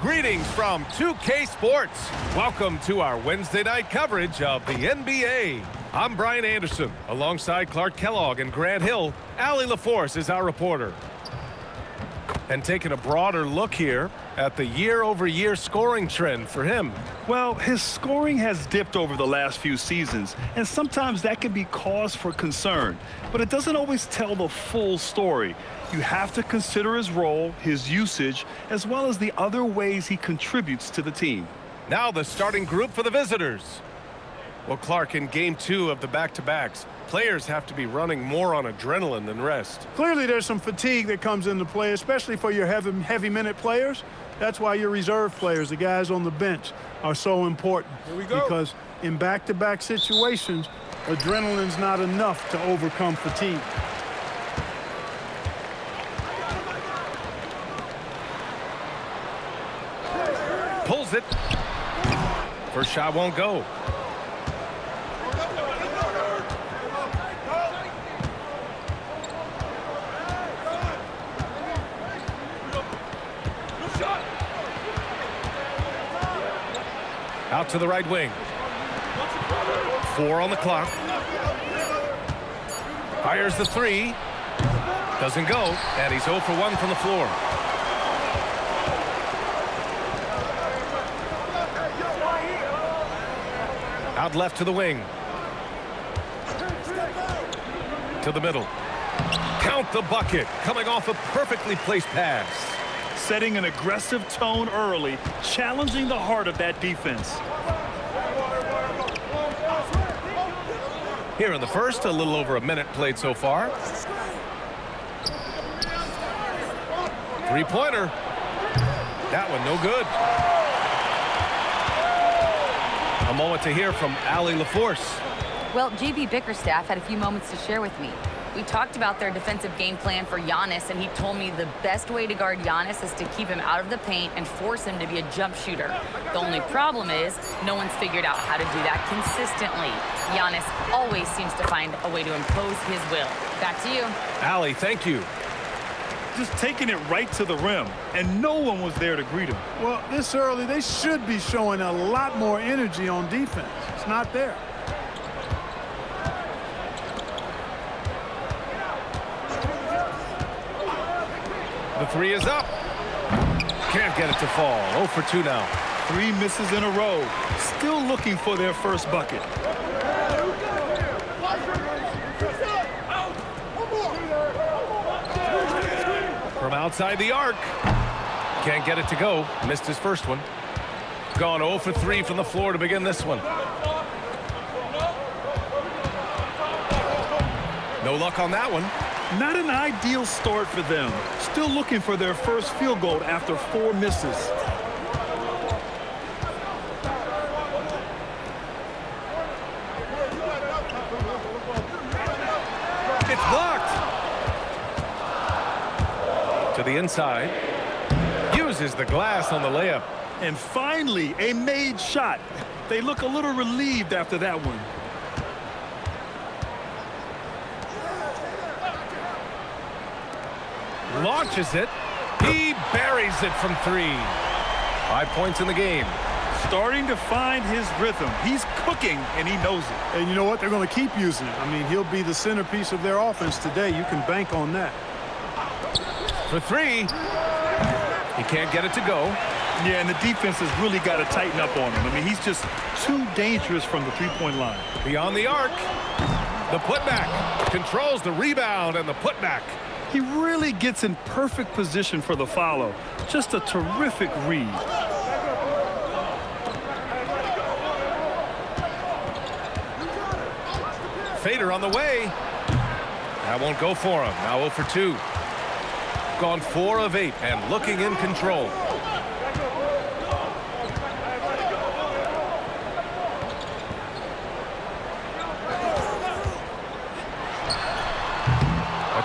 Greetings from 2K Sports. Welcome to our Wednesday night coverage of the NBA. I'm Brian Anderson. Alongside Clark Kellogg and Grant Hill, Allie LaForce is our reporter. And taking a broader look here at the year-over-year scoring trend for him. Well, his scoring has dipped over the last few seasons, and sometimes that can be cause for concern. But it doesn't always tell the full story. You have to consider his role, his usage, as well as the other ways he contributes to the team. Now the starting group for the visitors. Well, Clark, in game 2 of the back-to-backs, players have to be running more on adrenaline than rest. Clearly, there's some fatigue that comes into play, especially for your heavy minute players. That's why your reserve players, the guys on the bench, are so important. Here we go. Because in back-to-back situations, adrenaline's not enough to overcome fatigue. Pulls it. First shot won't go. Out to the right wing. 4 on the clock. Fires the 3. Doesn't go. And he's 0 for 1 from the floor. Out left to the wing. To the middle. Count the bucket. Coming off a perfectly placed pass. Setting an aggressive tone early, challenging the heart of that defense. Here in the first, a little over a minute played so far. Three-pointer. That one no good. A moment to hear from Allie LaForce. Well, JB Bickerstaff had a few moments to share with me. We talked about their defensive game plan for Giannis, and he told me the best way to guard Giannis is to keep him out of the paint and force him to be a jump shooter. The only problem is no one's figured out how to do that consistently. Giannis always seems to find a way to impose his will. Back to you. Allie, thank you. Just taking it right to the rim, and no one was there to greet him. Well, this early, they should be showing a lot more energy on defense. It's not there. The 3 is up. Can't get it to fall. 0 for 2 now. 3 misses in a row. Still looking for their first bucket. From outside the arc. Can't get it to go. Missed his first one. Gone 0 for 3 from the floor to begin this one. No luck on that one. Not an ideal start for them. Still looking for their first field goal after 4 misses. It's blocked. To the inside. Uses the glass on the layup. And finally, a made shot. They look a little relieved after that one. Launches it. He buries it from 3. 5 points in the game. Starting to find his rhythm. He's cooking, and he knows it. And you know what? They're going to keep using it. I mean, he'll be the centerpiece of their offense today. You can bank on that. For 3. He can't get it to go. Yeah, and the defense has really got to tighten up on him. I mean, he's just too dangerous from the three-point line. Beyond the arc. The putback. Controls the rebound and the putback. He really gets in perfect position for the follow. Just a terrific read. Fader on the way. That won't go for him. Now 0 for 2. Gone 4 of 8 and looking in control.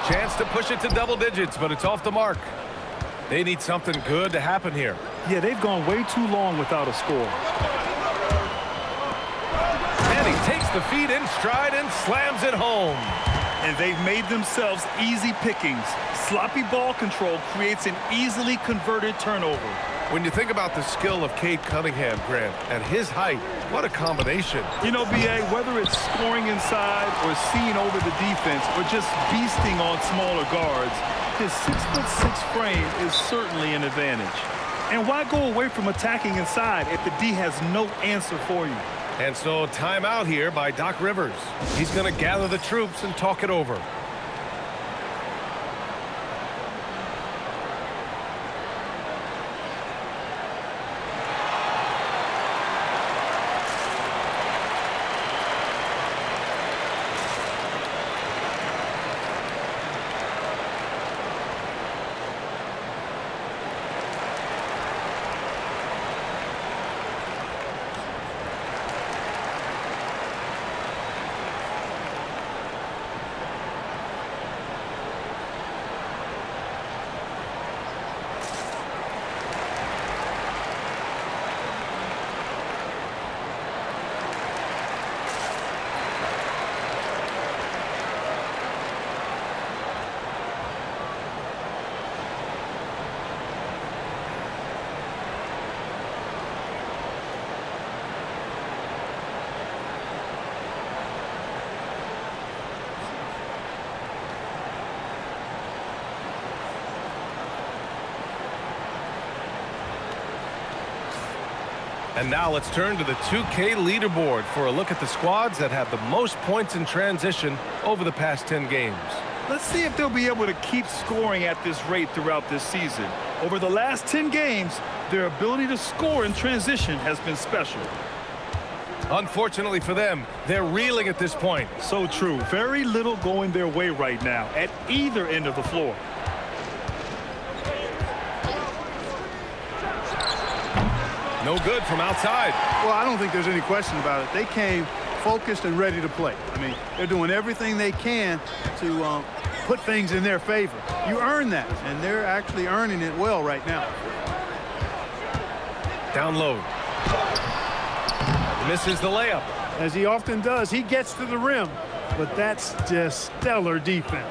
Chance to push it to double digits, but it's off the mark. They need something good to happen here. Yeah, they've gone way too long without a score. And he takes the feed in stride and slams it home. And they've made themselves easy pickings. Sloppy ball control creates an easily converted turnover. When you think about the skill of Cade Cunningham, Grant, and his height, what a combination. You know, B.A., whether it's scoring inside or seeing over the defense or just beasting on smaller guards, his 6'6" frame is certainly an advantage. And why go away from attacking inside if the D has no answer for you? And so timeout here by Doc Rivers. He's going to gather the troops and talk it over. And now let's turn to the 2K leaderboard for a look at the squads that have the most points in transition over the past 10 games. Let's see if they'll be able to keep scoring at this rate throughout this season. Over the last 10 games, their ability to score in transition has been special. Unfortunately for them, they're reeling at this point. So true. Very little going their way right now at either end of the floor. No good from outside. Well, I don't think there's any question about it. They came focused and ready to play. I mean, they're doing everything they can to put things in their favor. You earn that, and they're actually earning it well right now. Down low. Misses the layup. As he often does, he gets to the rim, but that's just stellar defense.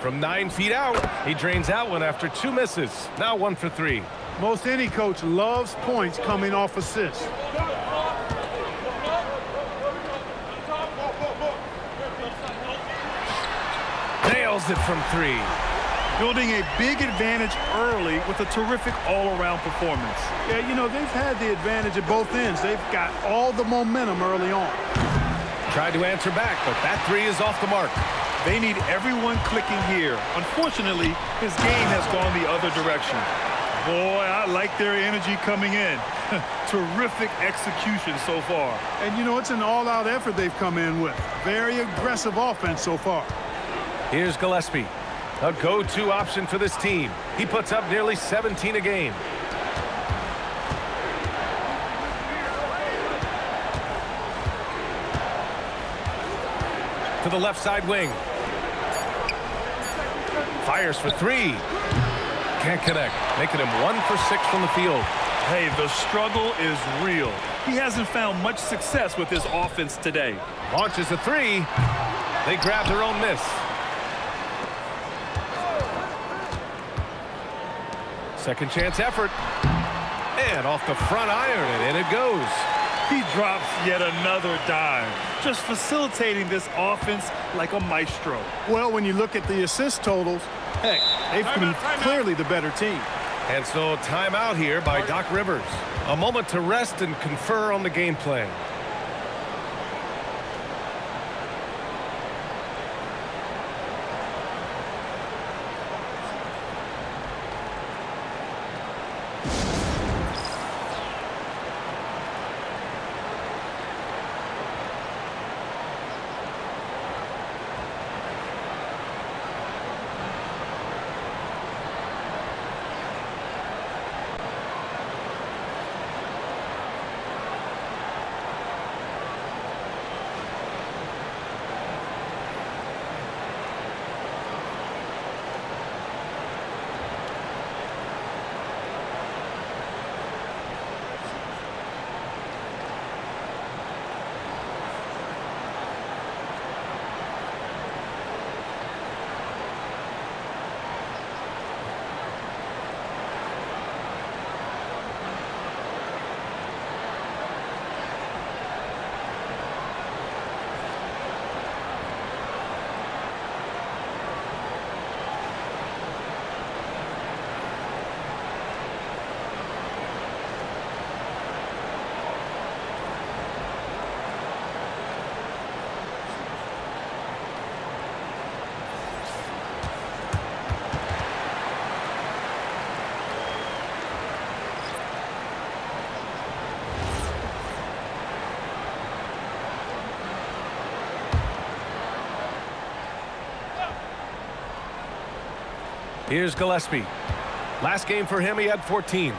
From 9 feet out, he drains that one after 2 misses. Now 1 for 3. Most any coach loves points coming off assists. Nails it from 3. Building a big advantage early with a terrific all-around performance. Yeah, you know, they've had the advantage at both ends. They've got all the momentum early on. Tried to answer back, but that 3 is off the mark. They need everyone clicking here. Unfortunately, his game has gone the other direction. Boy, I like their energy coming in. Terrific execution so far. And, you know, it's an all-out effort they've come in with. Very aggressive offense so far. Here's Gillespie, a go-to option for this team. He puts up nearly 17 a game. To the left side wing. Fires for 3. Can't connect, making him 1 for 6 from the field. Hey, the struggle is real. He hasn't found much success with his offense today. Launches a 3. They grab their own miss. Second chance effort. And off the front iron, and in it goes. He drops yet another dime, just facilitating this offense like a maestro. Well, when you look at the assist totals, heck, they've been clearly the better team. And so timeout here by Doc Rivers. A moment to rest and confer on the game plan. Here's Gillespie. Last game for him, he had 14.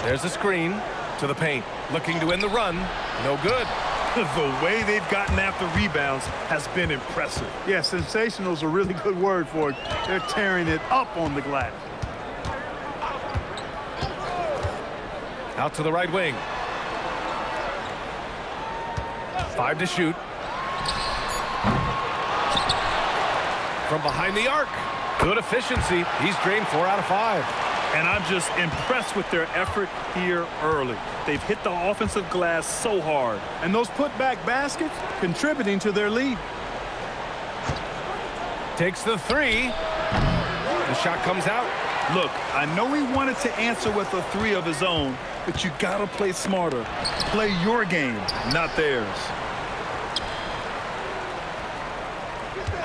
There's a screen to the paint. Looking to win the run. No good. The way they've gotten after rebounds has been impressive. Yeah, sensational is a really good word for it. They're tearing it up on the glass. Out to the right wing. 5 to shoot. From behind the arc. Good efficiency. He's drained 4 out of 5. And I'm just impressed with their effort here early. They've hit the offensive glass so hard. And those putback baskets contributing to their lead. Takes the 3. The shot comes out. Look, I know he wanted to answer with a 3 of his own, but you gotta play smarter. Play your game, not theirs.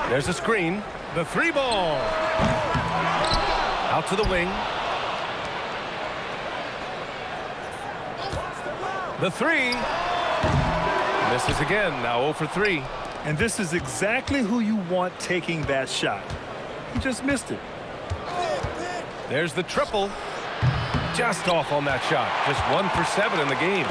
There's a screen. The 3 ball. Out to the wing. The 3. Misses again. Now 0 for 3. And this is exactly who you want taking that shot. He just missed it. There's the triple. Just off on that shot. Just 1 for 7 in the game.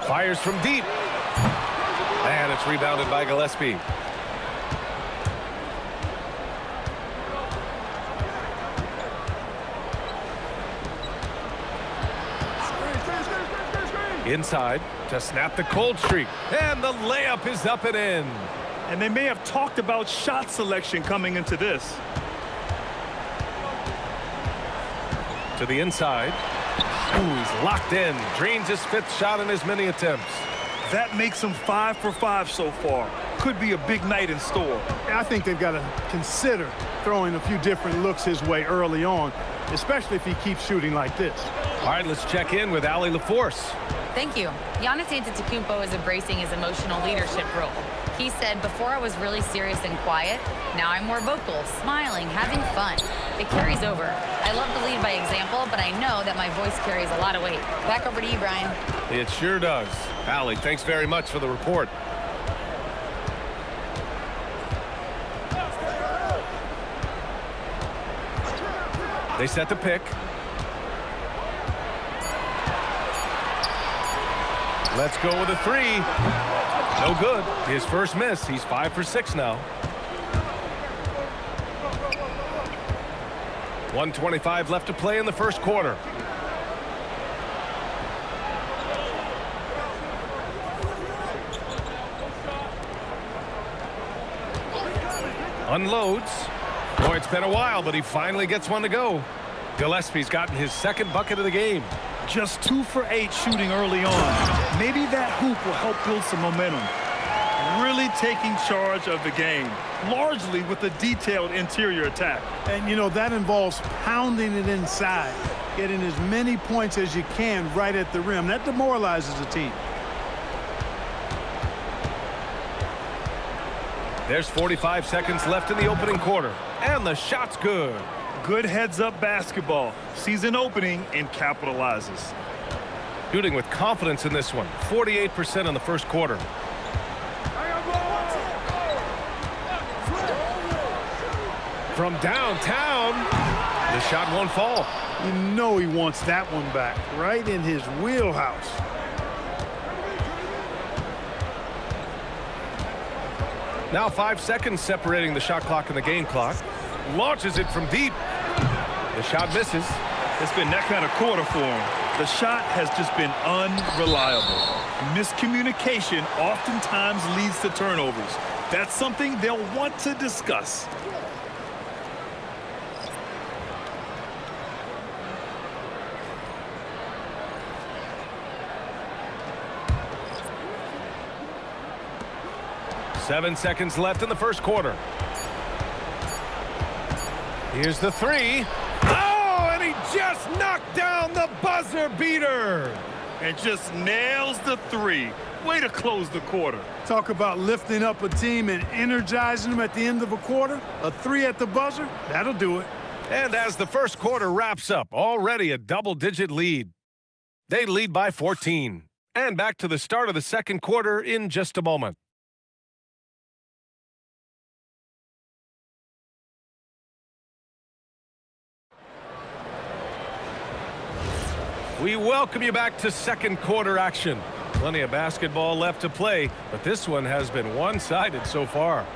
Fires from deep. And it's rebounded by Gillespie. Inside to snap the cold streak. And the layup is up and in. And they may have talked about shot selection coming into this. To the inside. Ooh, he's locked in. Drains his 5th shot in as many attempts. That makes him 5 for 5 so far. Could be a big night in store. I think they've got to consider throwing a few different looks his way early on, especially if he keeps shooting like this. All right, let's check in with Allie LaForce. Thank you. Giannis Antetokounmpo is embracing his emotional leadership role. He said, before I was really serious and quiet, now I'm more vocal, smiling, having fun. It carries over. I love to lead by example, but I know that my voice carries a lot of weight. Back over to you, Brian. It sure does. Allie, thanks very much for the report. They set the pick. Let's go with a 3. No good. His first miss. He's 5 for 6 now. 1:25 left to play in the first quarter. Unloads. Boy, it's been a while, but he finally gets one to go. Gillespie's gotten his 2nd bucket of the game. Just 2 for 8 shooting early on. Maybe that hoop will help build some momentum. Really taking charge of the game, largely with a detailed interior attack. And, you know, that involves pounding it inside, getting as many points as you can right at the rim. That demoralizes the team. There's 45 seconds left in the opening quarter, and the shot's good. Good heads-up basketball. Sees an opening and capitalizes. Shooting with confidence in this one. 48% in the first quarter. From downtown, the shot won't fall. You know he wants that one back, right in his wheelhouse. Now 5 seconds separating the shot clock and the game clock. Launches it from deep. The shot misses. It's been that kind of quarter for him. The shot has just been unreliable. Miscommunication oftentimes leads to turnovers. That's something they'll want to discuss. Seven seconds left in the first quarter. Here's the 3. Oh, and he just knocked down the buzzer beater. and just nails the three. Way to close the quarter. Talk about lifting up a team and energizing them at the end of a quarter. A three at the buzzer, that'll do it. And as the first quarter wraps up, already a double-digit lead. They lead by 14. And back to the start of the second quarter in just a moment. We welcome you back to second quarter action. Plenty of basketball left to play, but this one has been one-sided so far.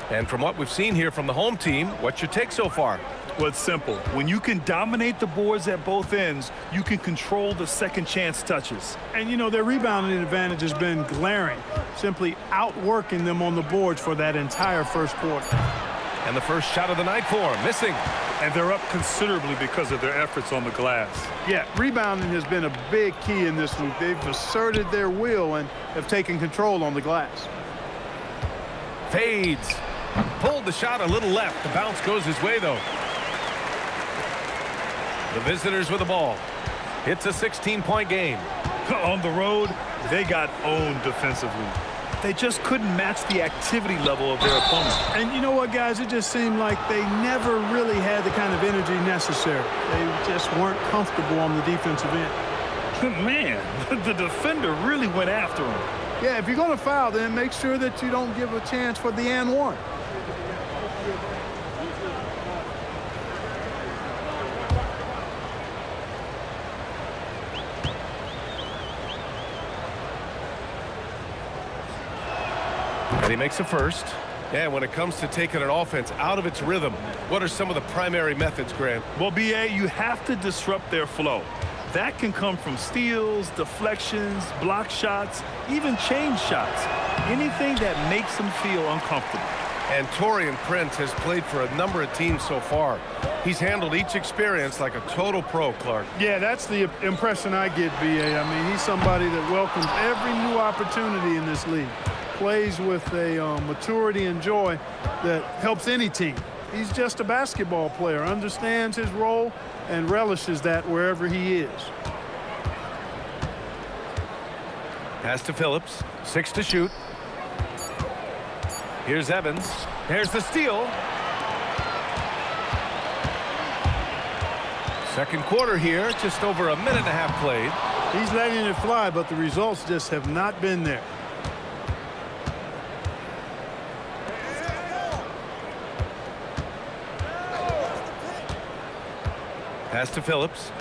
And from what we've seen here from the home team, what's your take so far? Well, it's simple. When you can dominate the boards at both ends, you can control the second chance touches. And, you know, their rebounding advantage has been glaring, simply outworking them on the boards for that entire first quarter. And the first shot of the night for them, missing. And they're up considerably because of their efforts on the glass. Yeah, rebounding has been a big key in this week. They've asserted their will and have taken control on the glass. Fades. Pulled the shot a little left. The bounce goes his way, though. The visitors with the ball. It's a 16-point game. On the road, they got owned defensively. They just couldn't match the activity level of their opponent. And you know what, guys? It just seemed like they never really had the kind of energy necessary. They just weren't comfortable on the defensive end. Man, the defender really went after him. Yeah, if you're going to foul, then make sure that you don't give a chance for the and one. And he makes a first. And when it comes to taking an offense out of its rhythm, what are some of the primary methods, Grant? Well, B.A., you have to disrupt their flow. That can come from steals, deflections, block shots, even change shots. Anything that makes them feel uncomfortable. And Taurean Prince has played for a number of teams so far. He's handled each experience like a total pro, Clark. Yeah, that's the impression I get, B.A. I mean, he's somebody that welcomes every new opportunity in this league. Plays with a maturity and joy that helps any team. He's just a basketball player, understands his role, and relishes that wherever he is. Pass to Phillips, 6 to shoot. Here's Evans. There's the steal. Second quarter here, just over a minute and a half played. He's letting it fly, but the results just have not been there. Pass to Phillips.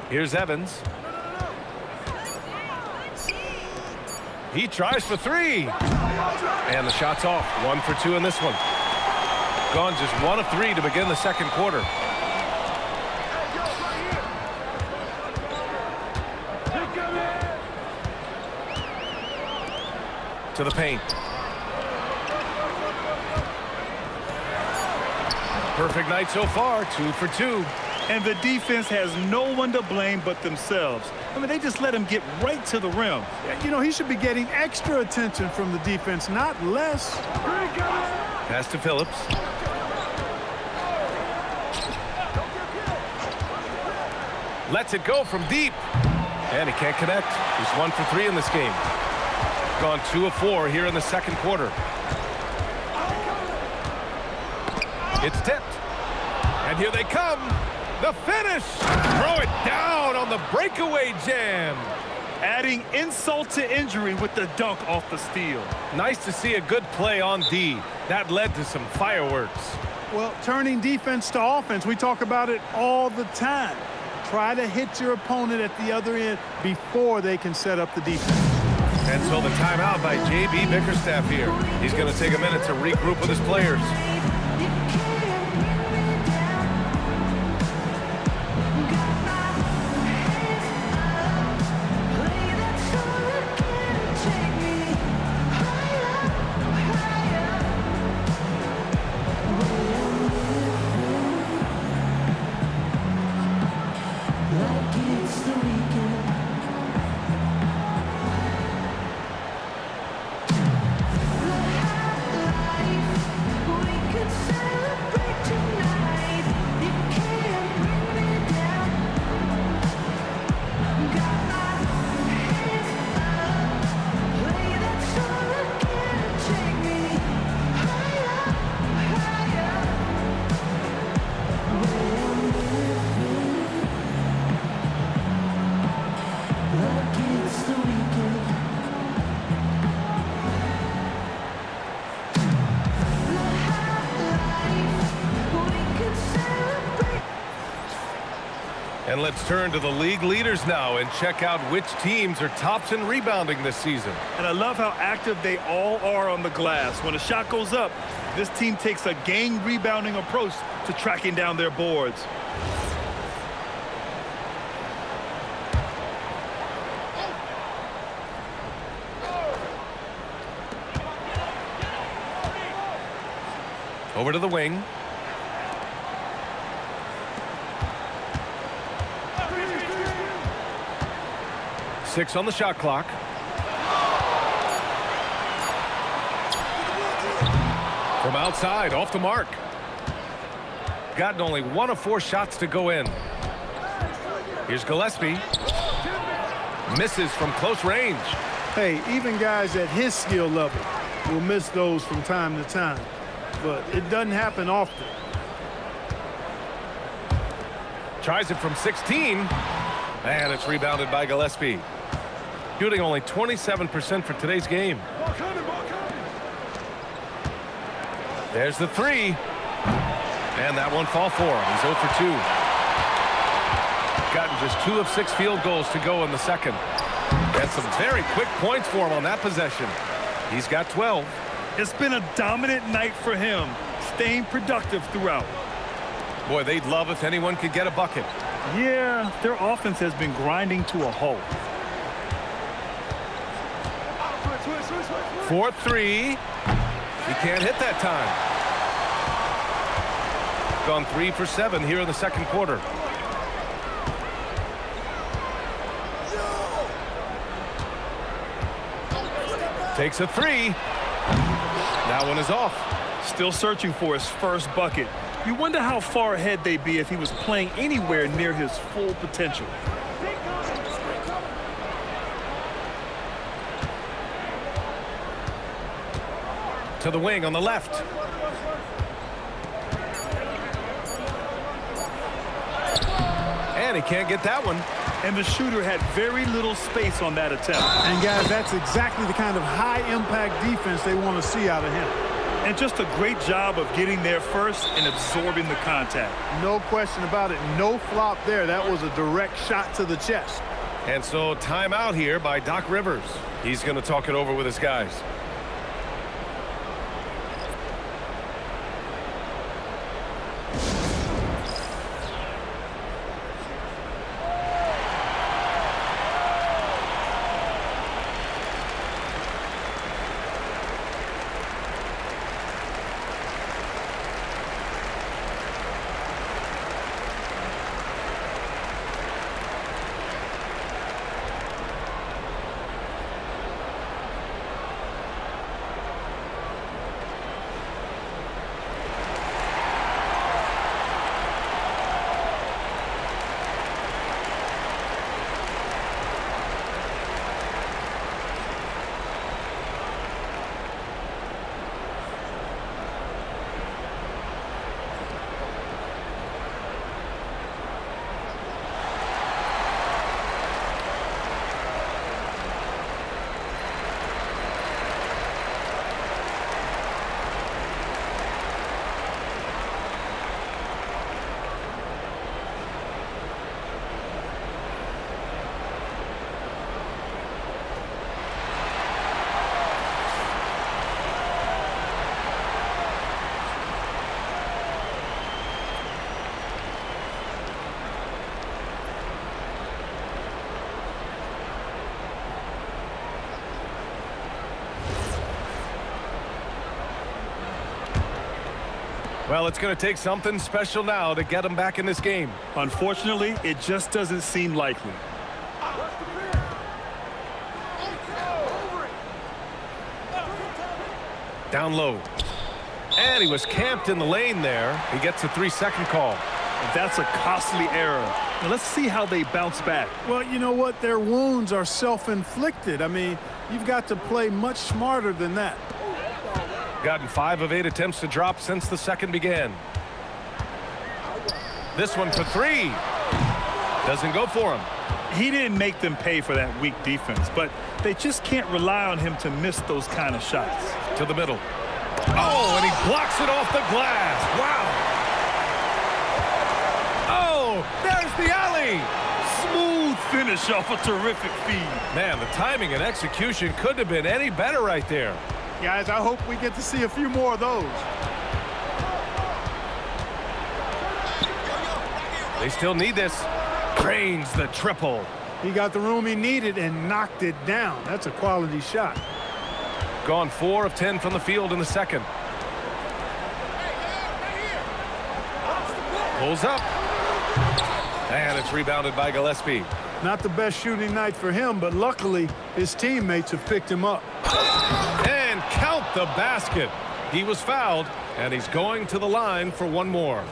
Here's Evans. He tries for three. And the shot's off. 1 for 2 in this one. Gone just 1 of 3 to begin the second quarter. To the paint. Perfect night so far, 2 for 2. And the defense has no one to blame but themselves. I mean, they just let him get right to the rim. You know, he should be getting extra attention from the defense, not less. Pass to Phillips. Lets it go from deep. And he can't connect. He's 1 for 3 in this game. Gone 2 of 4 here in the second quarter. It's tipped. And here they come. The finish. Throw it down on the breakaway jam. Adding insult to injury with the dunk off the steal. Nice to see a good play on D. That led to some fireworks. Well, turning defense to offense, we talk about it all the time. Try to hit your opponent at the other end before they can set up the defense. And so the timeout by J.B. Bickerstaff here. He's going to take a minute to regroup with his players. And let's turn to the league leaders now and check out which teams are tops in rebounding this season. And I love how active they all are on the glass. When a shot goes up, this team takes a game rebounding approach to tracking down their boards. Over to the wing. Six on the shot clock. From outside, off the mark. Gotten only 1 of 4 shots to go in. Here's Gillespie. Misses from close range. Hey, even guys at his skill level will miss those from time to time, but it doesn't happen often. Tries it from 16, and it's rebounded by Gillespie. Shooting only 27% for today's game. There's the 3. And that one fall for him. He's 0 for 2. Gotten just 2 of 6 field goals to go in the second. And some very quick points for him on that possession. He's got 12. It's been a dominant night for him, staying productive throughout. Boy, they'd love if anyone could get a bucket. Yeah, their offense has been grinding to a halt. 4-3. He can't hit that time. Gone 3 for 7 here in the second quarter. Takes a 3. That one is off. Still searching for his first bucket. You wonder how far ahead they'd be if he was playing anywhere near his full potential. To the wing on the left. And he can't get that one. And the shooter had very little space on that attempt. And guys, that's exactly the kind of high-impact defense they want to see out of him. And just a great job of getting there first and absorbing the contact. No question about it. No flop there. That was a direct shot to the chest. And so timeout here by Doc Rivers. He's going to talk it over with his guys. Well, it's going to take something special now to get him back in this game. Unfortunately, it just doesn't seem likely. Down low. And he was camped in the lane there. He gets a 3-second call. That's a costly error. Now let's see how they bounce back. Well, you know what? Their wounds are self-inflicted. I mean, you've got to play much smarter than that. Gotten 5 of 8 attempts to drop since the second began. This one for 3. Doesn't go for him. He didn't make them pay for that weak defense, but they just can't rely on him to miss those kind of shots. To the middle. Oh, and he blocks it off the glass. Wow. Oh, Oh, there's the alley. Smooth finish off a terrific feed. Man, the timing and execution couldn't have been any better right there. Guys, I hope we get to see a few more of those. They still need this. Drains the triple. He got the room he needed and knocked it down. That's a quality shot. Gone 4 of 10 from the field in the second. Pulls up. And it's rebounded by Gillespie. Not the best shooting night for him, but luckily his teammates have picked him up. And count the basket. He was fouled, and he's going to the line for one more.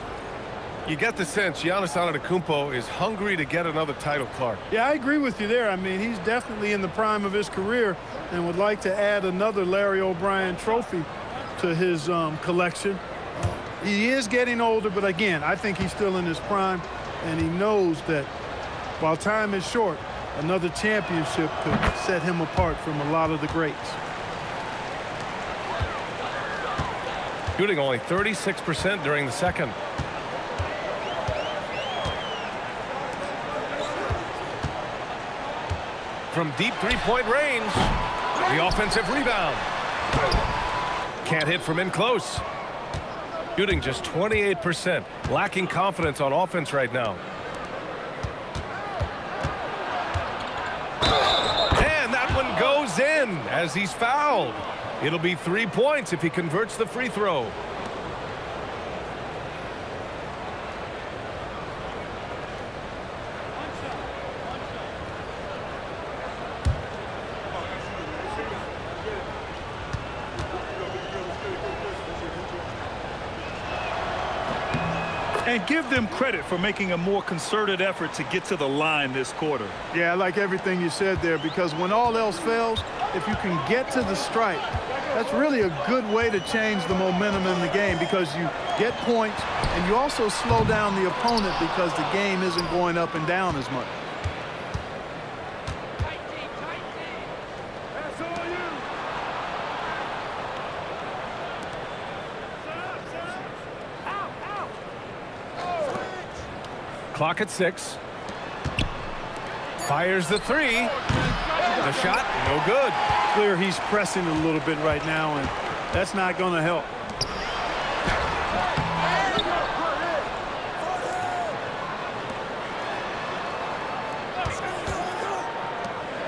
You get the sense Giannis Antetokounmpo is hungry to get another title, Clark. Yeah, I agree with you there. I mean, he's definitely in the prime of his career and would like to add another Larry O'Brien trophy to his collection. He is getting older, but again, I think he's still in his prime, and he knows that while time is short, another championship could set him apart from a lot of the greats. Shooting only 36% during the second. From deep three-point range, the offensive rebound. Can't hit from in close. Shooting just 28%, lacking confidence on offense right now. And that one goes in as he's fouled. It'll be 3 points if he converts the free throw. And give them credit for making a more concerted effort to get to the line this quarter. Yeah, I like everything you said there, because when all else fails, if you can get to the stripe, that's really a good way to change the momentum in the game, because you get points and you also slow down the opponent because the game isn't going up and down as much. Clock at 6. Fires the three. The shot, no good. Clear he's pressing a little bit right now, and that's not going to help.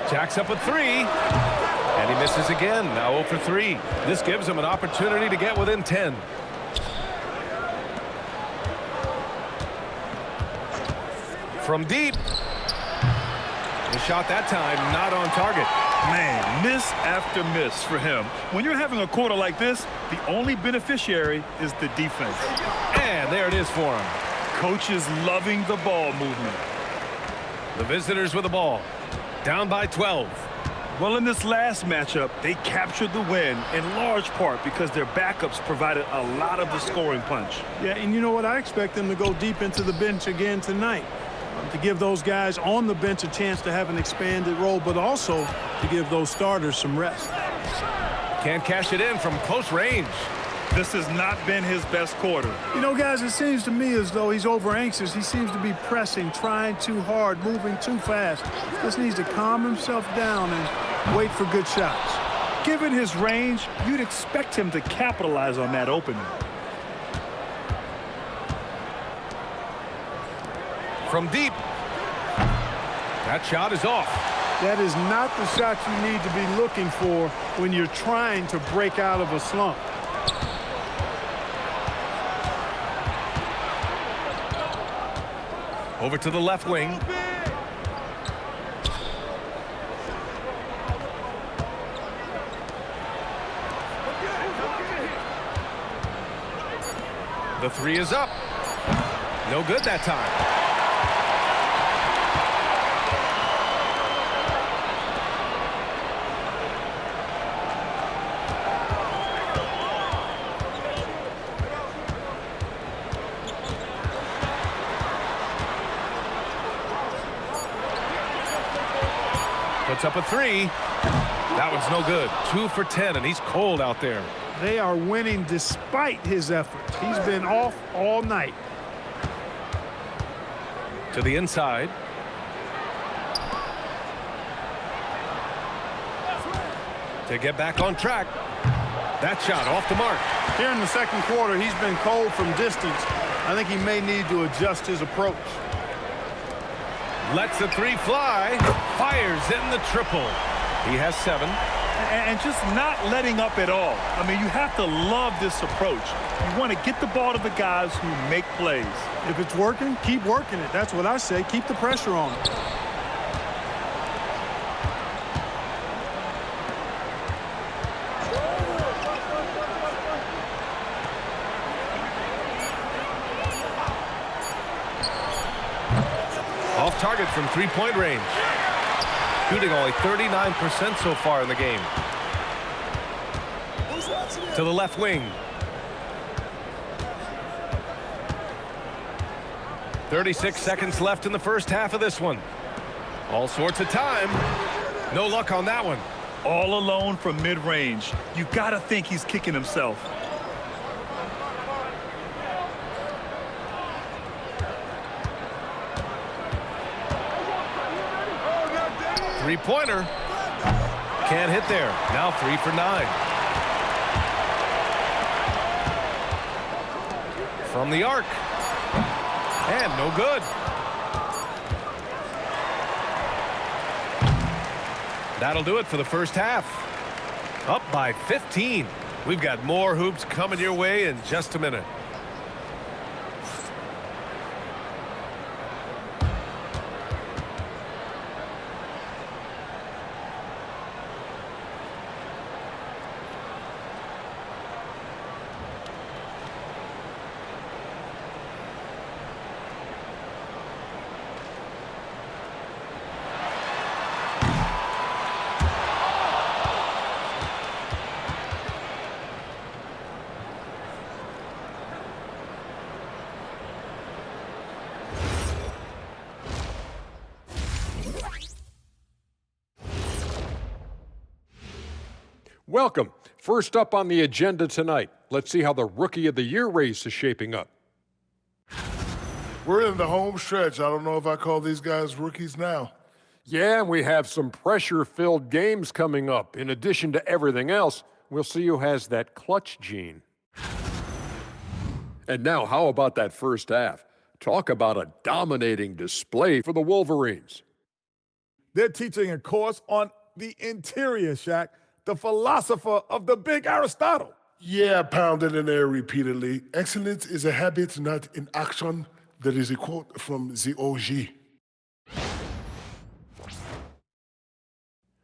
Jacks up a three. And he misses again. Now 0 for 3. This gives him an opportunity to get within 10. From deep. The shot that time not on target. Man, miss after miss for him. When you're having a quarter like this, the only beneficiary is the defense. And there it is for him. Coaches loving the ball movement. The visitors with the ball. Down by 12. Well, in this last matchup, they captured the win in large part because their backups provided a lot of the scoring punch. Yeah, and you know what? I expect them to go deep into the bench again tonight. To give those guys on the bench a chance to have an expanded role, but also to give those starters some rest. Can't cash it in from close range. This has not been his best quarter. You know, guys, it seems to me as though he's over anxious. He seems to be pressing, trying too hard, moving too fast. Just needs to calm himself down and wait for good shots. Given his range, you'd expect him to capitalize on that opening. From deep. That shot is off. That is not the shot you need to be looking for when you're trying to break out of a slump. Over to the left wing. The three is up. No good that time. Puts up a three. That one's no good. 2 for 10, and he's cold out there. They are winning despite his efforts. He's been off all night. To the inside. To get back on track. That shot off the mark. Here in the second quarter, he's been cold from distance. I think he may need to adjust his approach. Lets the three fly. Fires in the triple. He has 7. And just not letting up at all. I mean, you have to love this approach. You want to get the ball to the guys who make plays. If it's working, keep working it. That's what I say. Keep the pressure on it. Off target from three-point range. Shooting only 39% so far in the game. To the left wing. 36 seconds left in the first half of this one. All sorts of time. No luck on that one. All alone from mid-range. You got to think he's kicking himself. Three-pointer. Can't hit there. Now 3 for 9. From the arc. And no good. That'll do it for the first half. Up by 15. We've got more hoops coming your way in just a minute. Welcome. First up on the agenda tonight, let's see how the Rookie of the Year race is shaping up. We're in the home stretch. I don't know if I call these guys rookies now. Yeah, and we have some pressure-filled games coming up. In addition to everything else, we'll see who has that clutch gene. And now, how about that first half? Talk about a dominating display for the Wolverines. They're teaching a course on the interior, Shaq, the philosopher of the big Aristotle. Yeah, pounded in there repeatedly. Excellence is a habit, not an action. That is a quote from the OG.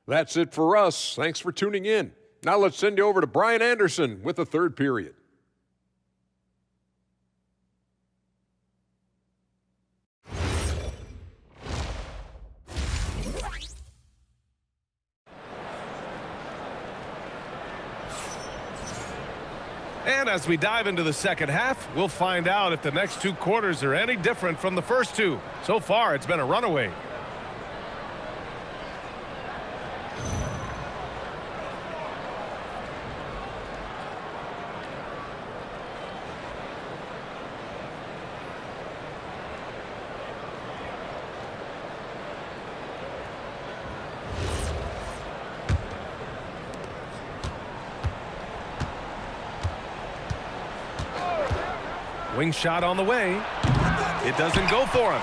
That's it for us. Thanks for tuning in. Now let's send you over to Brian Anderson with the third period. And as we dive into the second half, we'll find out if the next 2 quarters are any different from the first 2. So far, it's been a runaway. Wing shot on the way. It doesn't go for him.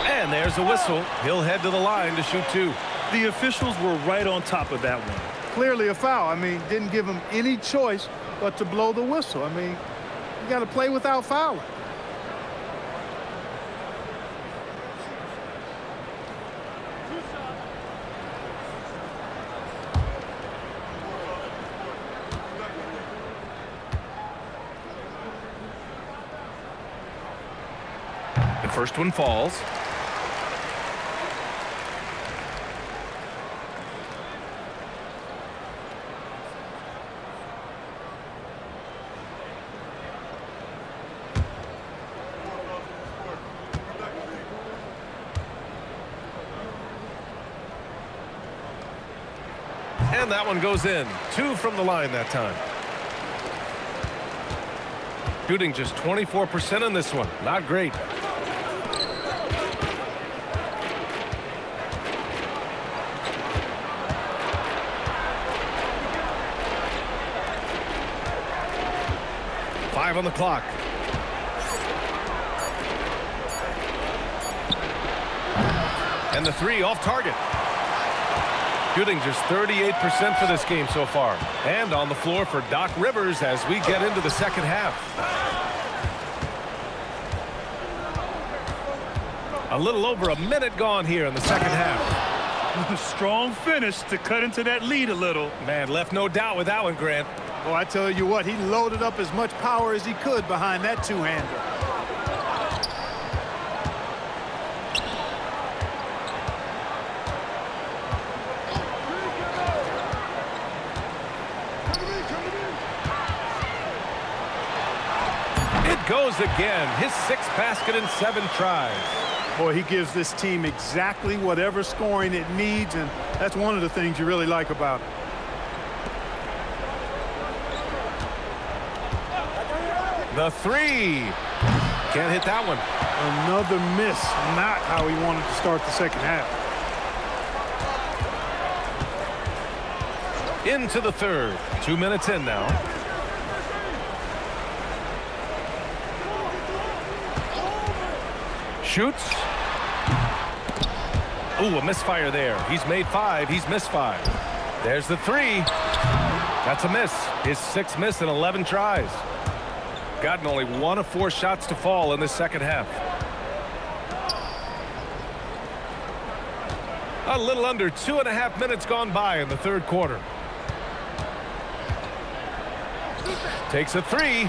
And there's a whistle. He'll head to the line to shoot 2. The officials were right on top of that one. Clearly a foul. I mean, didn't give him any choice but to blow the whistle. I mean, you got to play without fouling. The first one falls. And that one goes in. 2 from the line that time. Shooting just 24% in this one. Not great. On the clock. And the 3 off target. Shooting just 38% for this game so far. And on the floor for Doc Rivers as we get into the second half. A little over a minute gone here in the second half. Strong finish to cut into that lead a little. Man, left no doubt with that one, Grant. Oh, I tell you what, he loaded up as much power as he could behind that two-hander. It goes again. His 6th basket in 7 tries. Boy, he gives this team exactly whatever scoring it needs, and that's one of the things you really like about it. The 3. Can't hit that one. Another miss. Not how he wanted to start the second half. Into the third. 2 minutes in now. Shoots. Ooh, a misfire there. He's made 5. He's missed 5. There's the 3. That's a miss. His 6th miss in 11 tries. Gotten only 1 of 4 shots to fall in this second half. A little under 2.5 minutes gone by in the third quarter. Takes a 3.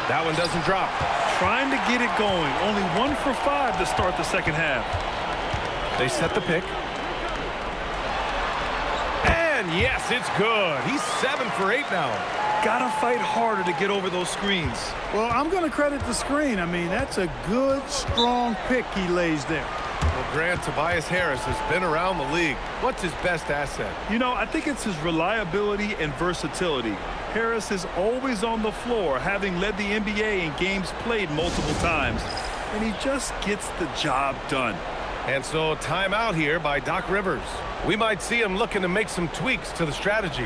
That one doesn't drop. Trying to get it going. Only 1 for 5 to start the second half. They set the pick. And yes, it's good. He's 7 for 8 now. Gotta fight harder to get over those screens. Well, I'm going to credit the screen. I mean, that's a good, strong pick he lays there. Well, Grant, Tobias Harris has been around the league. What's his best asset? You know, I think it's his reliability and versatility. Harris is always on the floor, having led the NBA in games played multiple times. And he just gets the job done. And so timeout here by Doc Rivers. We might see him looking to make some tweaks to the strategy.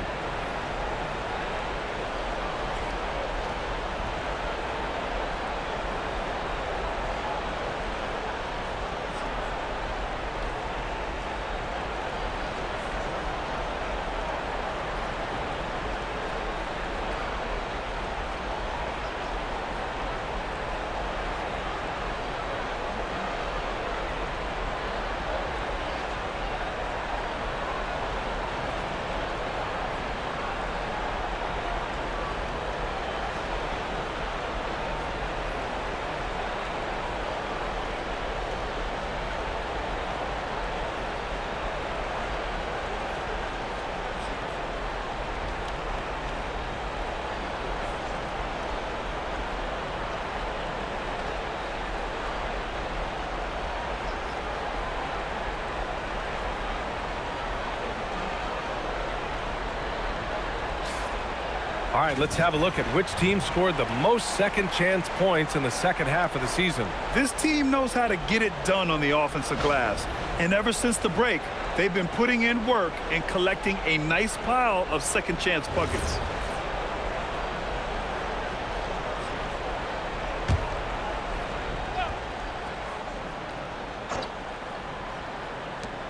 All right, let's have a look at which team scored the most second chance points in the second half of the season. This team knows how to get it done on the offensive glass. And ever since the break, they've been putting in work and collecting a nice pile of second chance buckets.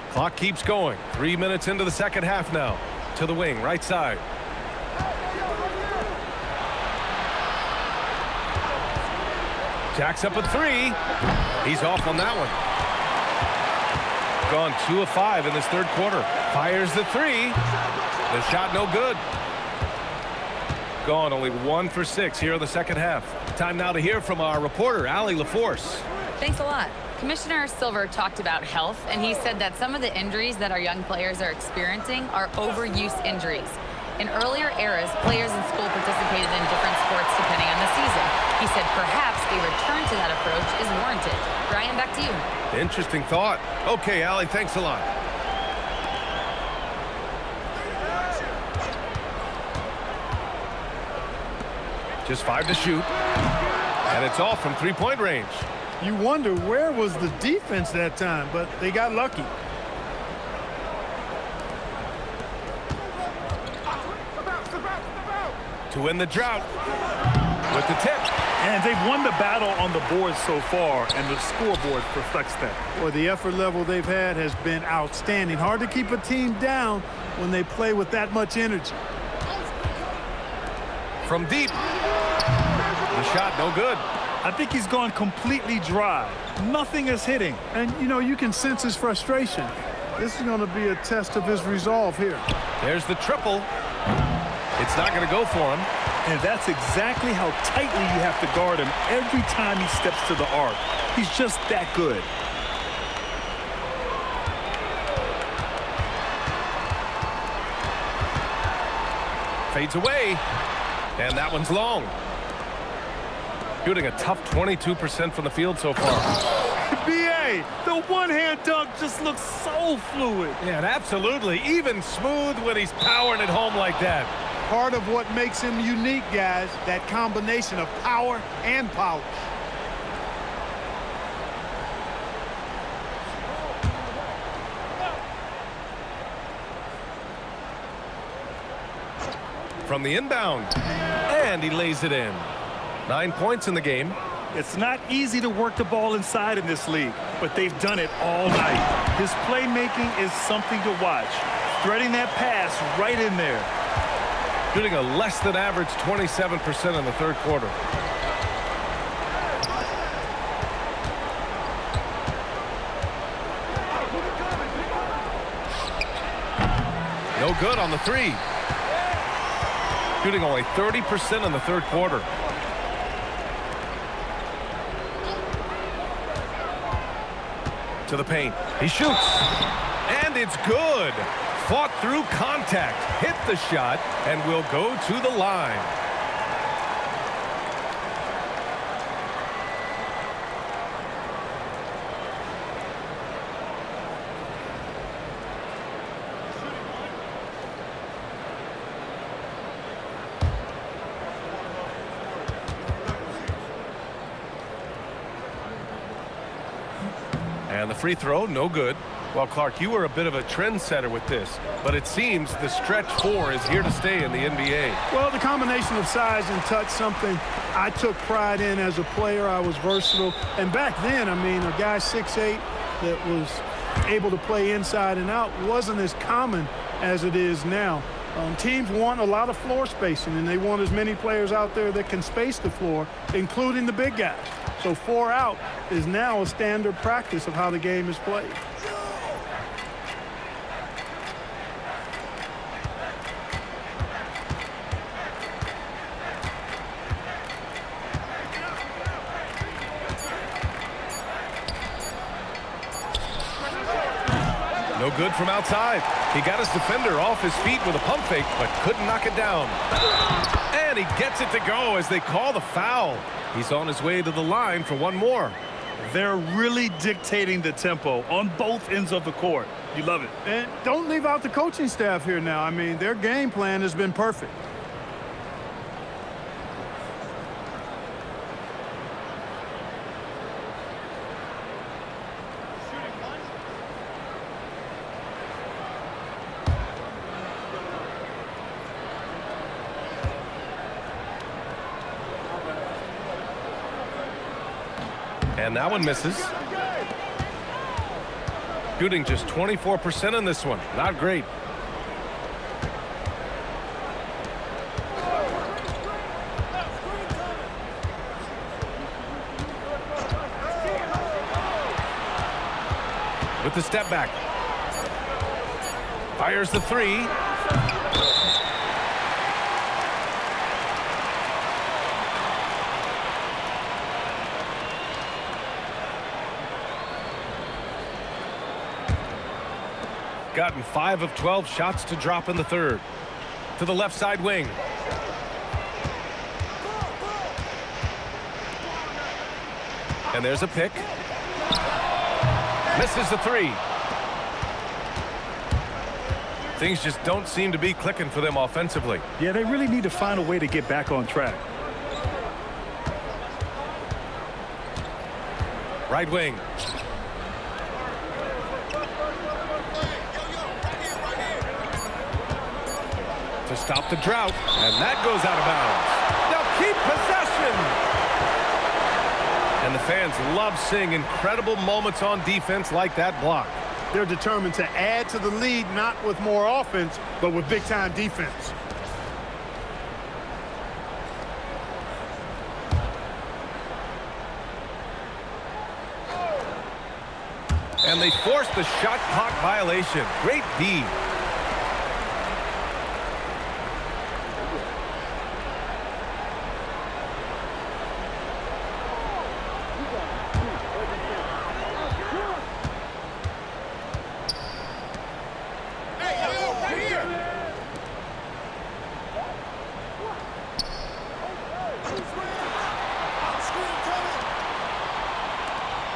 Clock keeps going. 3 minutes into the second half now. To the wing, right side. Jacks up a 3. He's off on that one. Gone 2 of 5 in this third quarter. Fires the 3. The shot no good. Gone only 1 for 6 here in the second half. Time now to hear from our reporter, Allie LaForce. Thanks a lot. Commissioner Silver talked about health, and he said that some of the injuries that our young players are experiencing are overuse injuries. In earlier eras, players in school participated in different sports depending on the season. He said perhaps a return to that approach is warranted. Brian, back to you. Interesting thought. Okay, Allie, thanks a lot. Just 5 to shoot. And it's off from three-point range. You wonder where was the defense that time, but they got lucky. To win the drought with the tip. And they've won the battle on the board so far, and the scoreboard reflects that. Boy, the effort level they've had has been outstanding. Hard to keep a team down when they play with that much energy. From deep. The shot no good. I think he's gone completely dry. Nothing is hitting. And, you know, you can sense his frustration. This is going to be a test of his resolve here. There's the triple. It's not going to go for him. And that's exactly how tightly you have to guard him every time he steps to the arc. He's just that good. Fades away. And that one's long. Shooting a tough 22% from the field so far. B.A., the one-hand dunk just looks so fluid. Yeah, and absolutely. Even smooth when he's powering it home like that. Part of what makes him unique, guys, that combination of power and polish. From the inbound. And he lays it in. 9 points in the game. It's not easy to work the ball inside in this league, but they've done it all night. His playmaking is something to watch. Threading that pass right in there. Shooting a less than average 27% in the third quarter. No good on the three. Shooting only 30% in the third quarter. To the paint. He shoots. And it's good. Fought through contact. Hit the shot and will go to the line. And the free throw, no good. Well, Clark, you were a bit of a trendsetter with this, but it seems the stretch four is here to stay in the NBA. Well, the combination of size and touch, something I took pride in as a player. I was versatile. And back then, I mean, a guy 6'8" that was able to play inside and out wasn't as common as it is now. Teams want a lot of floor spacing, and they want as many players out there that can space the floor, including the big guys. So 4 out is now a standard practice of how the game is played. No good from outside. He got his defender off his feet with a pump fake, but couldn't knock it down. And he gets it to go as they call the foul. He's on his way to the line for one more. They're really dictating the tempo on both ends of the court. You love it. And don't leave out the coaching staff here now. I mean, their game plan has been perfect. And that one misses. Shooting just 24% in this one. Not great. With the step back. Fires the three. Gotten 5 of 12 shots to drop in the third. To the left side wing. And there's a pick. Misses the three. Things just don't seem to be clicking for them offensively. Yeah, they really need to find a way to get back on track. Right wing. To stop the drought, and that goes out of bounds. They'll keep possession. And the fans love seeing incredible moments on defense like that block. They're determined to add to the lead, not with more offense, but with big-time defense. And they forced the shot clock violation. Great D.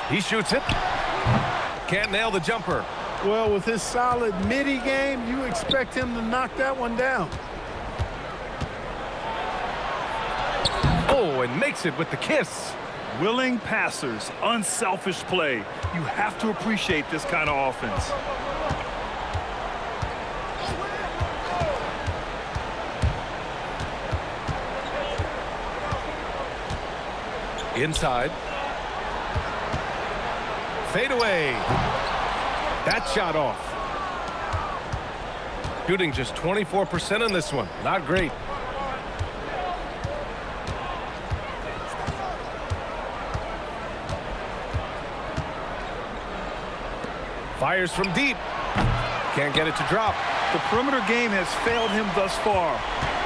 He shoots it. Can't nail the jumper. Well, with his solid midi game, you expect him to knock that one down. Oh, and makes it with the kiss. Willing passers, unselfish play. You have to appreciate this kind of offense. Inside. Fade away. That shot off. Shooting just 24% in this one. Not great. Fires from deep. Can't get it to drop. The perimeter game has failed him thus far.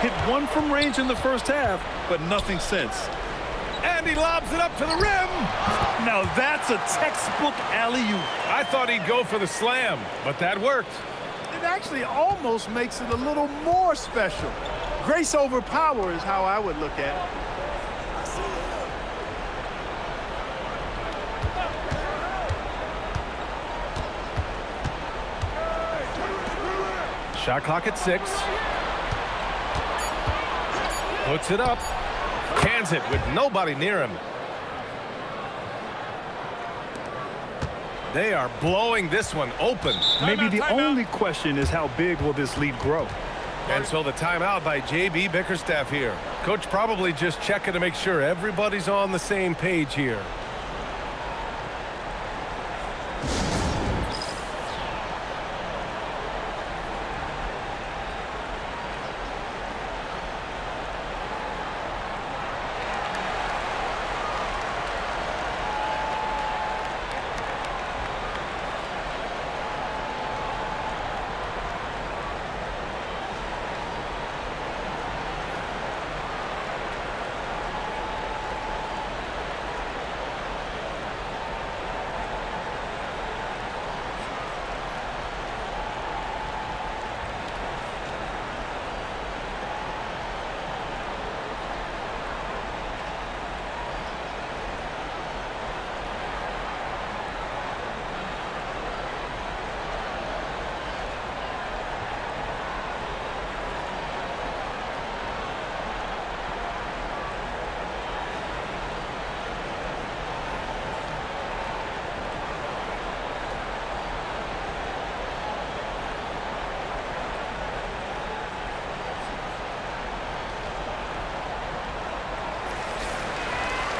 Hit one from range in the first half, but nothing since. And he lobs it up to the rim. Now that's a textbook alley-oop. I thought he'd go for the slam, but that worked. It actually almost makes it a little more special. Grace over power is how I would look at it. Shot clock at 6. Puts it up. Cans it with nobody near him. They are blowing this one open. Maybe the only question is how big will this lead grow? And so the timeout by J.B. Bickerstaff here. Coach probably just checking to make sure everybody's on the same page here.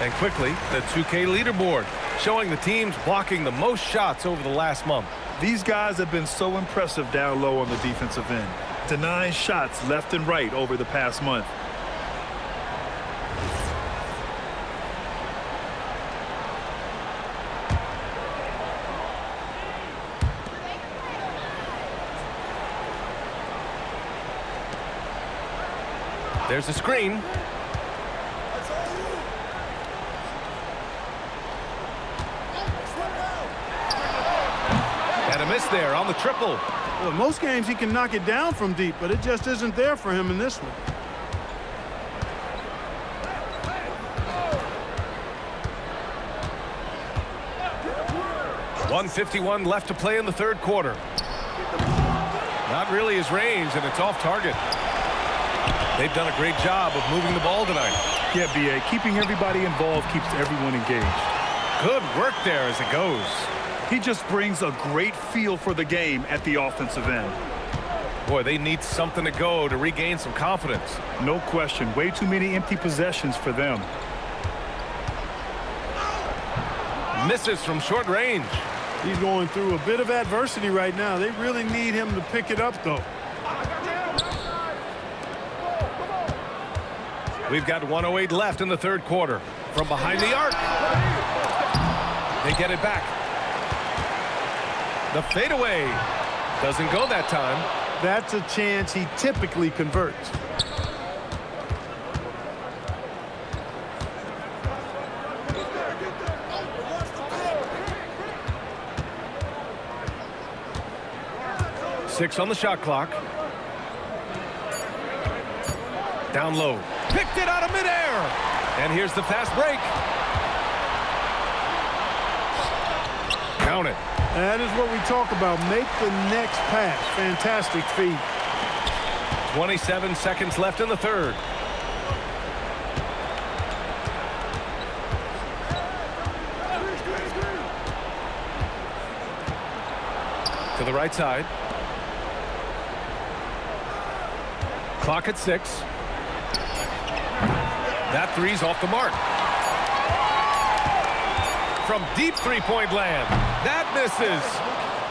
And quickly, the 2K leaderboard, showing the teams blocking the most shots over the last month. These guys have been so impressive down low on the defensive end, denying shots left and right over the past month. There's a screen. And a miss there on the triple. Well, most games he can knock it down from deep, but it just isn't there for him in this one. .151 left to play in the third quarter. Not really his range, and it's off target. They've done a great job of moving the ball tonight. Yeah, B.A., keeping everybody involved keeps everyone engaged. Good work there as it goes. He just brings a great feel for the game at the offensive end. Boy, they need something to go to regain some confidence. No question. Way too many empty possessions for them. Misses from short range. He's going through a bit of adversity right now. They really need him to pick it up, though. We've got 1:08 left in the third quarter. From behind the arc. They get it back. The fadeaway doesn't go that time. That's a chance he typically converts. Six on the shot clock. Down low. Picked it out of midair. And here's the fast break. Count it. That is what we talk about. Make the next pass. Fantastic feed. 27 seconds left in the third. To the right side. Clock at 6. That three's off the mark. From deep three-point land. That misses.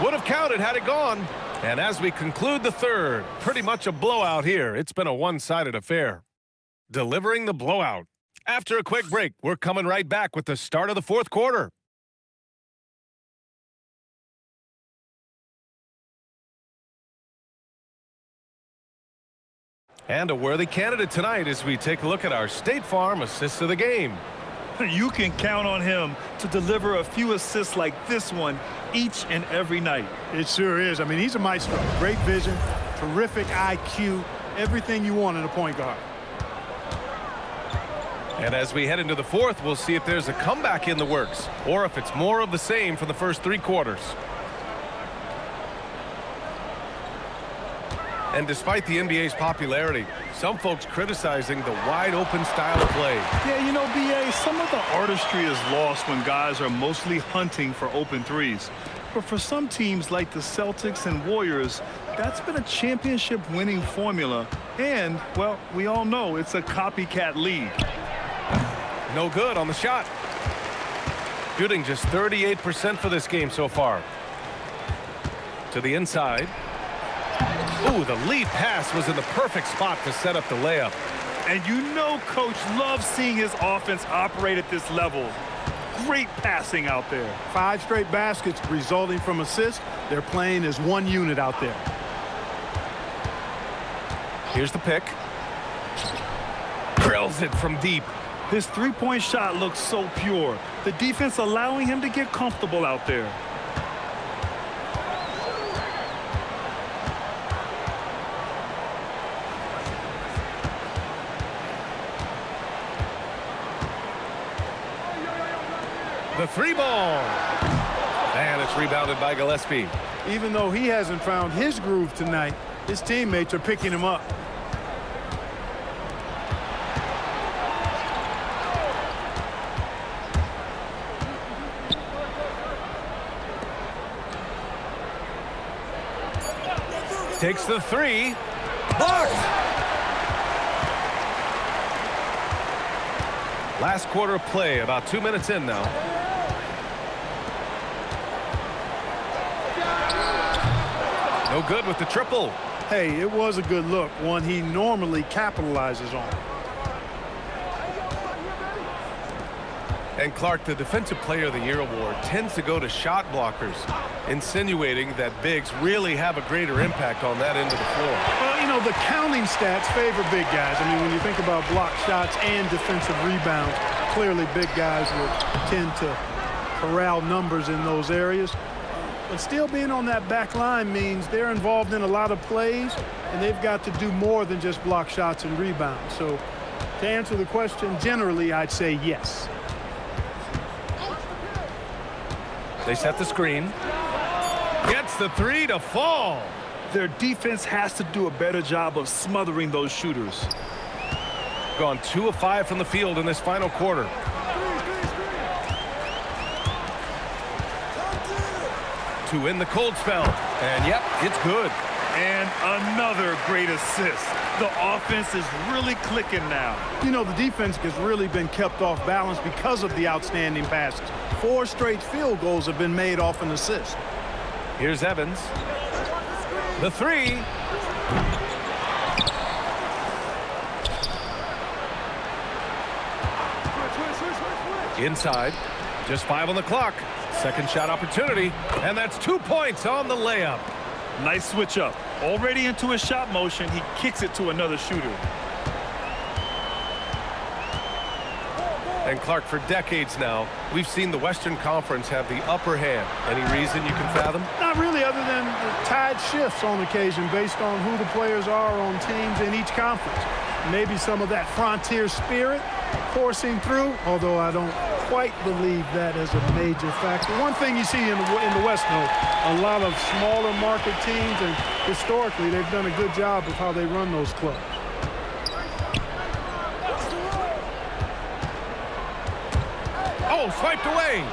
Would have counted had it gone. And as we conclude the third, pretty much a blowout here. It's been a one-sided affair. Delivering the blowout. After a quick break, we're coming right back with the start of the fourth quarter. And a worthy candidate tonight as we take a look at our State Farm assists of the game. You can count on him to deliver a few assists like this one each and every night. It sure is. I mean, he's a maestro. Great vision, terrific IQ, everything you want in a point guard. And as we head into the fourth, we'll see if there's a comeback in the works or if it's more of the same for the first three quarters. And despite the NBA's popularity, some folks criticizing the wide-open style of play. Yeah, you know, B.A., some of the artistry is lost when guys are mostly hunting for open threes. But for some teams like the Celtics and Warriors, that's been a championship-winning formula. And, well, we all know it's a copycat league. No good on the shot. Shooting just 38% for this game so far. To the inside. Ooh, the lead pass was in the perfect spot to set up the layup. And you know Coach loves seeing his offense operate at this level. Great passing out there. 5 straight baskets resulting from assists. They're playing as one unit out there. Here's the pick. Drills it from deep. His three-point shot looks so pure. The defense allowing him to get comfortable out there. The three ball. And it's rebounded by Gillespie. Even though he hasn't found his groove tonight, his teammates are picking him up. Takes the three. Blocked. Last quarter of play, about 2 minutes in now. No good with the triple. Hey, it was a good look, one he normally capitalizes on. And Clark, the Defensive Player of the Year award tends to go to shot blockers, insinuating that bigs really have a greater impact on that end of the floor. Well, you know, the counting stats favor big guys. I mean, when you think about block shots and defensive rebounds, clearly big guys will tend to corral numbers in those areas. But still being on that back line means they're involved in a lot of plays, and they've got to do more than just block shots and rebounds. So to answer the question, generally, I'd say yes. They set the screen. Gets the three to fall. Their defense has to do a better job of smothering those shooters. Gone 2 of 5 from the field in this final quarter. to win the cold spell. And yep, it's good. And another great assist. The offense is really clicking now. You know, the defense has really been kept off balance because of the outstanding passes. 4 straight field goals have been made off an assist. Here's Evans. The 3. Inside. Just 5 on the clock. Second shot opportunity. And that's 2 points on the layup. Nice switch up. Already into his shot motion, he kicks it to another shooter. And Clark, for decades now, we've seen the Western Conference have the upper hand. Any reason you can fathom? Not really, other than the tide shifts on occasion based on who the players are on teams in each conference. Maybe some of that frontier spirit coursing through, although I don't quite believe that as a major factor. One thing you see in the West, though, a lot of smaller market teams, and historically they've done a good job of how they run those clubs. Oh, swiped away.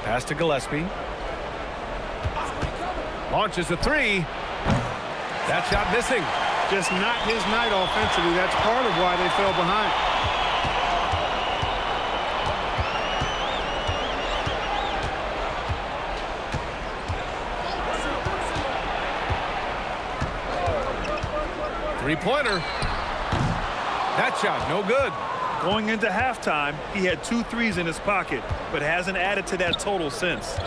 Pass to Gillespie. Launches a 3. That shot missing. Just not his night offensively. That's part of why they fell behind. Three-pointer. That shot, no good. Going into halftime, he had 2 threes in his pocket, but hasn't added to that total since.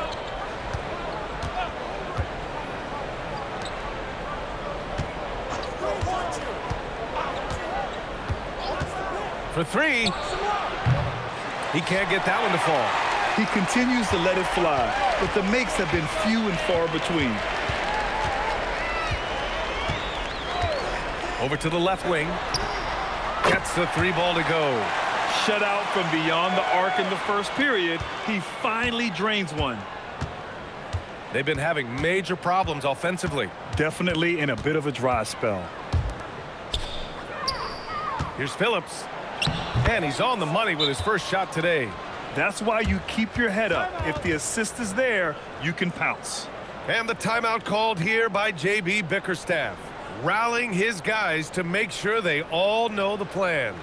For 3. He can't get that one to fall. He continues to let it fly, but the makes have been few and far between. Over to the left wing. Gets the 3 ball to go. Shut out from beyond the arc in the first period. He finally drains one. They've been having major problems offensively. Definitely in a bit of a dry spell. Here's Phillips. And he's on the money with his first shot today. That's why you keep your head up. If the assist is there, you can pounce. And the timeout called here by J.B. Bickerstaff, rallying his guys to make sure they all know the plan.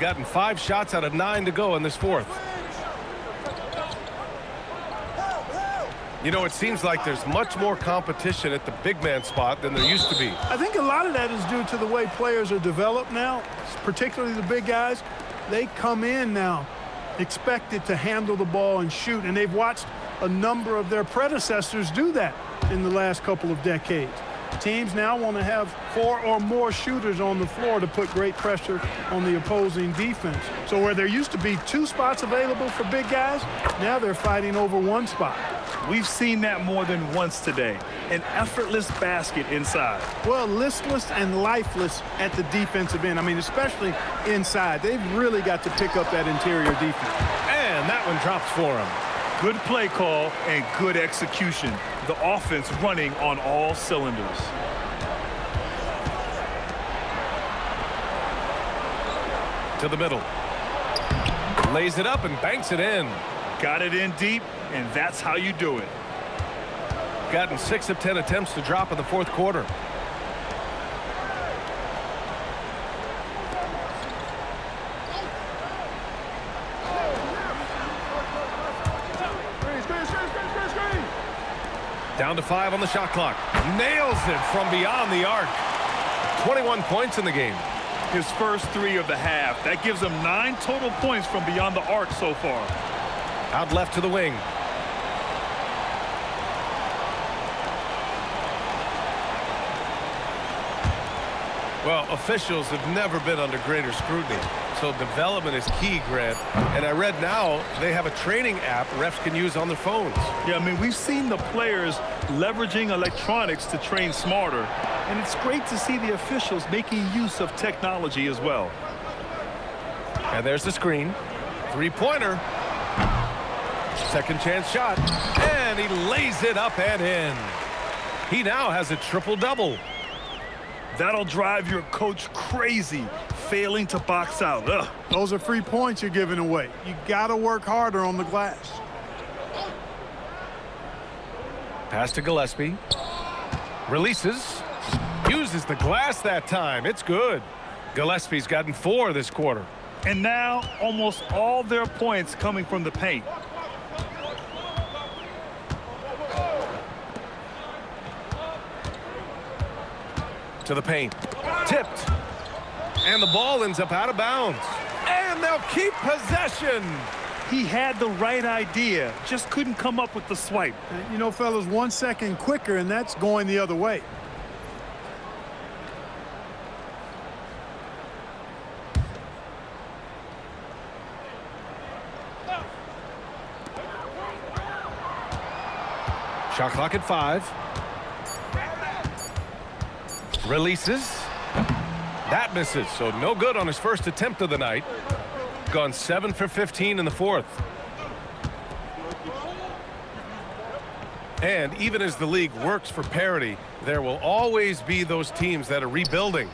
Gotten 5 shots out of 9 to go in this fourth. You know, it seems like there's much more competition at the big man spot than there used to be. I think a lot of that is due to the way players are developed now, particularly the big guys. They come in now expected to handle the ball and shoot, and they've watched a number of their predecessors do that in the last couple of decades. Teams now want to have 4 or more shooters on the floor to put great pressure on the opposing defense. So where there used to be 2 spots available for big guys, now they're fighting over 1 spot. We've seen that more than once today. An effortless basket inside. Well, listless and lifeless at the defensive end. I mean, especially inside. They've really got to pick up that interior defense. And that one drops for him. Good play call and good execution. The offense running on all cylinders. To the middle. Lays it up and banks it in. Got it in deep, and that's how you do it. Gotten 6 of 10 attempts to drop in the 4th quarter. Down to 5 on the shot clock. Nails it from beyond the arc. 21 points in the game. His first 3 of the half. That gives him 9 total points from beyond the arc so far. Out left to the wing. Well, officials have never been under greater scrutiny, so development is key, Grant. And I read now they have a training app refs can use on their phones. Yeah, I mean, we've seen the players leveraging electronics to train smarter, and it's great to see the officials making use of technology as well. And there's the screen. 3-pointer. Second chance shot. And he lays it up and in. He now has a triple-double. That'll drive your coach crazy, failing to box out. Ugh. Those are free points you're giving away. You got to work harder on the glass. Pass to Gillespie. Releases. Uses the glass that time. It's good. Gillespie's gotten 4 this quarter. And now almost all their points coming from the paint. To the paint. Tipped. And the ball ends up out of bounds. And they'll keep possession. He had the right idea, just couldn't come up with the swipe. You know, fellas, 1 second quicker, and that's going the other way. Shot clock at 5. Releases. That misses, so no good on his first attempt of the night. Gone 7 for 15 in the 4th. And even as the league works for parity, there will always be those teams that are rebuilding.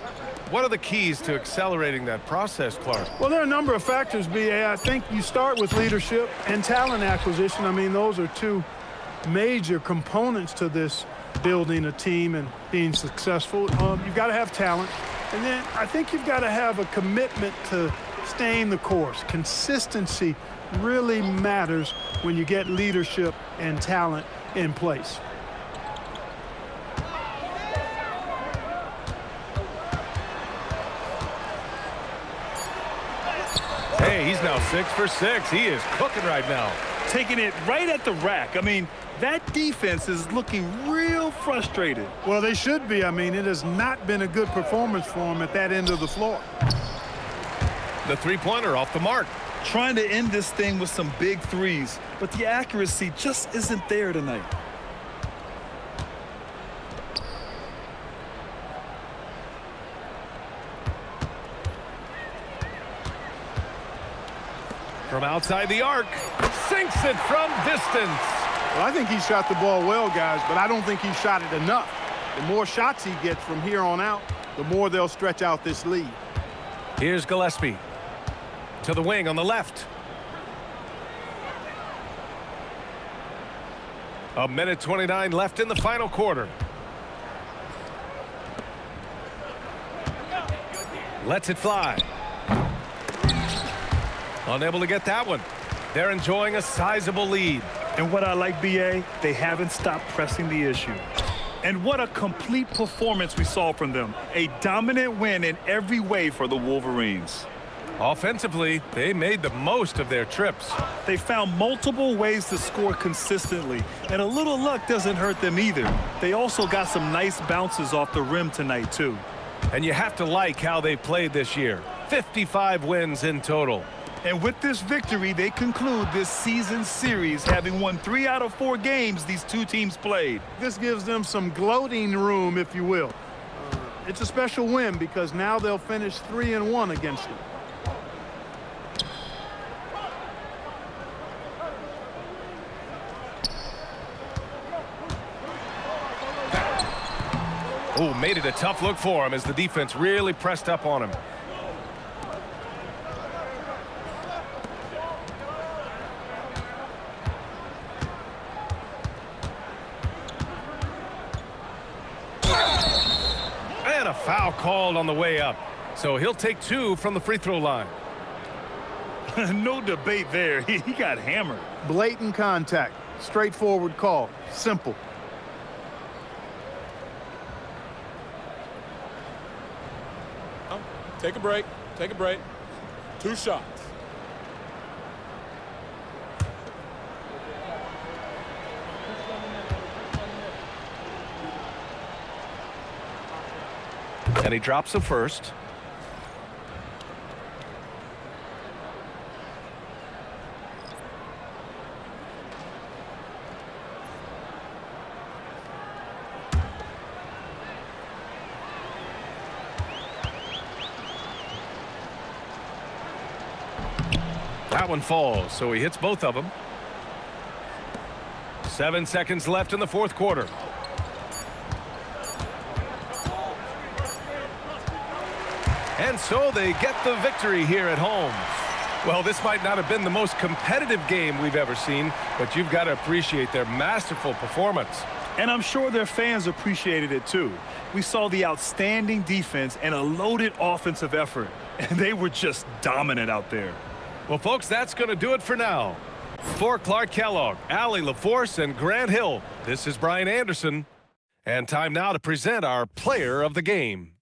What are the keys to accelerating that process, Clark? Well, there are a number of factors, B.A. I think you start with leadership and talent acquisition. I mean, those are 2 major components to this building a team and being successful. You've got to have talent. And then I think you've got to have a commitment to staying the course. Consistency really matters when you get leadership and talent in place. Hey, he's now 6 for 6. He is cooking right now. Taking it right at the rack. I mean, that defense is looking real frustrated. Well, they should be. I mean, it has not been a good performance for them at that end of the floor. The 3-pointer off the mark. Trying to end this thing with some big threes, but the accuracy just isn't there tonight. From outside the arc. Sinks it from distance. Well, I think he shot the ball well, guys, but I don't think he shot it enough. The more shots he gets from here on out, the more they'll stretch out this lead. Here's Gillespie. To the wing on the left. 1:29 left in the final quarter. Lets it fly. Unable to get that one. They're enjoying a sizable lead. And what I like, B.A., they haven't stopped pressing the issue. And what a complete performance we saw from them. A dominant win in every way for the Wolverines. Offensively, they made the most of their trips. They found multiple ways to score consistently, and a little luck doesn't hurt them either. They also got some nice bounces off the rim tonight, too. And you have to like how they played this year. 55 wins in total. And with this victory, they conclude this season series, having won 3 out of 4 games these two teams played. This gives them some gloating room, if you will. It's a special win because now they'll finish 3-1 against them. Oh, made it a tough look for him as the defense really pressed up on him. And a foul called on the way up. So he'll take 2 from the free throw line. No debate there. He got hammered. Blatant contact. Straightforward call. Simple. Take a break. Take a break. 2 shots. And he drops the first. That one falls, so he hits both of them. 7 seconds left in the fourth quarter. And so they get the victory here at home. Well, this might not have been the most competitive game we've ever seen, but you've got to appreciate their masterful performance. And I'm sure their fans appreciated it too. We saw the outstanding defense and a loaded offensive effort, and they were just dominant out there. Well, folks, that's going to do it for now. For Clark Kellogg, Allie LaForce, and Grant Hill, this is Brian Anderson. And time now to present our player of the game.